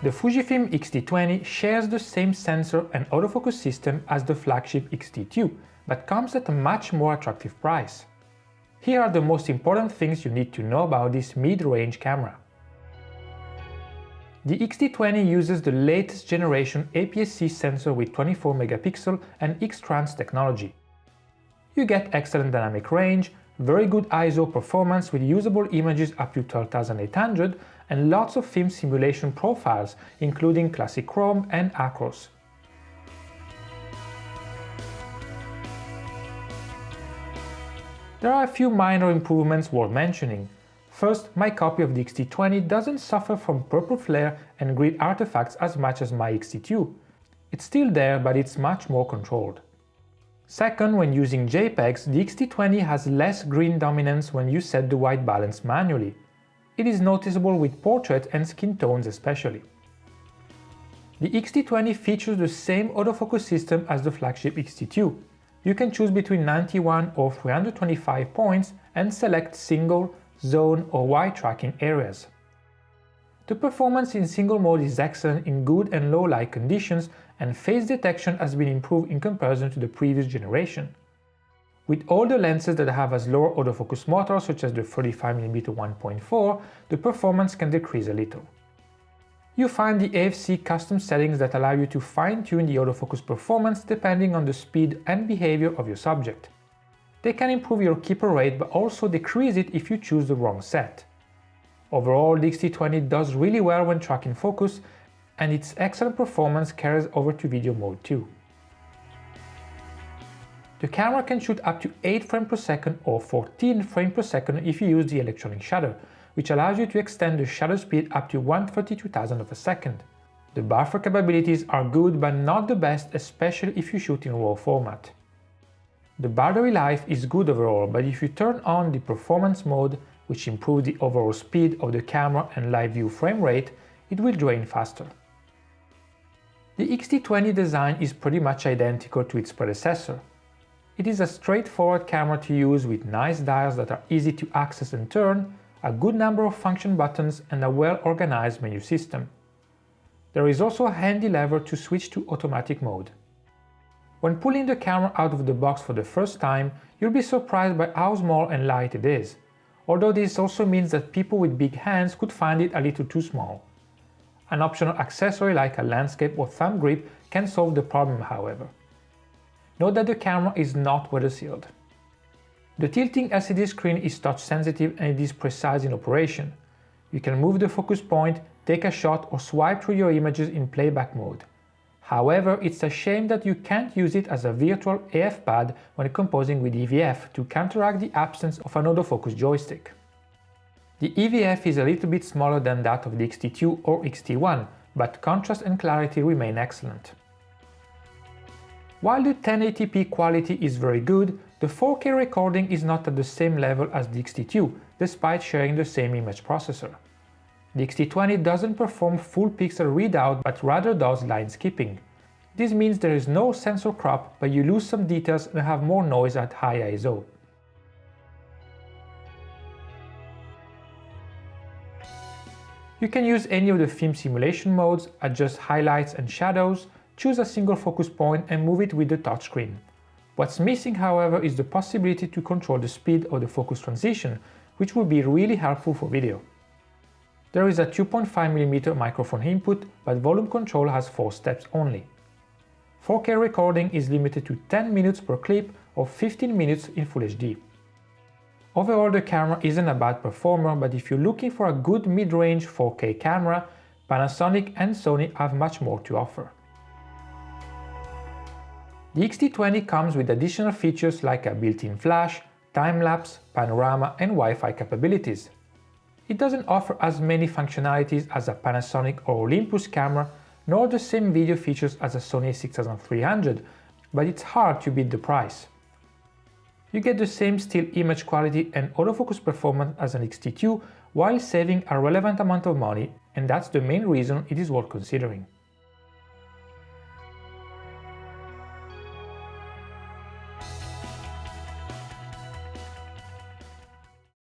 The Fujifilm X-T20 shares the same sensor and autofocus system as the flagship X-T2, but comes at a much more attractive price. Here are the most important things you need to know about this mid-range camera. The X-T20 uses the latest generation APS-C sensor with 24 megapixel and X-Trans technology. You get excellent dynamic range, very good ISO performance with usable images up to 12,800 and lots of film simulation profiles, including classic chrome and Acros. There are a few minor improvements worth mentioning. First, my copy of the X-T20 doesn't suffer from purple flare and grid artifacts as much as my X-T2. It's still there, but it's much more controlled. Second, when using JPEGs, the X-T20 has less green dominance when you set the white balance manually. It is noticeable with portrait and skin tones especially. The X-T20 features the same autofocus system as the flagship X-T2. You can choose between 91 or 325 points and select single, zone or wide tracking areas. The performance in single mode is excellent in good and low light conditions, and face detection has been improved in comparison to the previous generation. With older lenses that have a slower autofocus motor, such as the 35mm 1.4, the performance can decrease a little. You find the AFC custom settings that allow you to fine-tune the autofocus performance depending on the speed and behavior of your subject. They can improve your keeper rate but also decrease it if you choose the wrong set. Overall, the X-T20 does really well when tracking focus, and its excellent performance carries over to video mode too. The camera can shoot up to 8 frames per second or 14 frames per second if you use the electronic shutter, which allows you to extend the shutter speed up to 1/32,000 of a second. The buffer capabilities are good but not the best, especially if you shoot in RAW format. The battery life is good overall, but if you turn on the performance mode, which improves the overall speed of the camera and live view frame rate, it will drain faster. The X-T20 design is pretty much identical to its predecessor. It is a straightforward camera to use with nice dials that are easy to access and turn, a good number of function buttons and a well-organized menu system. There is also a handy lever to switch to automatic mode. When pulling the camera out of the box for the first time, you'll be surprised by how small and light it is, although this also means that people with big hands could find it a little too small. An optional accessory like a landscape or thumb grip can solve the problem, however. Note that the camera is not weather sealed. The tilting LCD screen is touch sensitive and it is precise in operation. You can move the focus point, take a shot or swipe through your images in playback mode. However, it's a shame that you can't use it as a virtual AF pad when composing with EVF to counteract the absence of an autofocus joystick. The EVF is a little bit smaller than that of the X-T2 or X-T1, but contrast and clarity remain excellent. While the 1080p quality is very good, the 4K recording is not at the same level as the X-T2, despite sharing the same image processor. The X-T20 doesn't perform full pixel readout but rather does line skipping. This means there is no sensor crop, but you lose some details and have more noise at high ISO. You can use any of the film simulation modes, adjust highlights and shadows, choose a single focus point and move it with the touchscreen. What's missing, however, is the possibility to control the speed of the focus transition, which would be really helpful for video. There is a 2.5mm microphone input, but volume control has 4 steps only. 4K recording is limited to 10 minutes per clip or 15 minutes in Full HD. Overall, the camera isn't a bad performer, but if you're looking for a good mid-range 4K camera, Panasonic and Sony have much more to offer. The X-T20 comes with additional features like a built-in flash, time-lapse, panorama and Wi-Fi capabilities. It doesn't offer as many functionalities as a Panasonic or Olympus camera, nor the same video features as a Sony 6300, but it's hard to beat the price. You get the same still image quality and autofocus performance as an X-T2 while saving a relevant amount of money, and that's the main reason it is worth considering.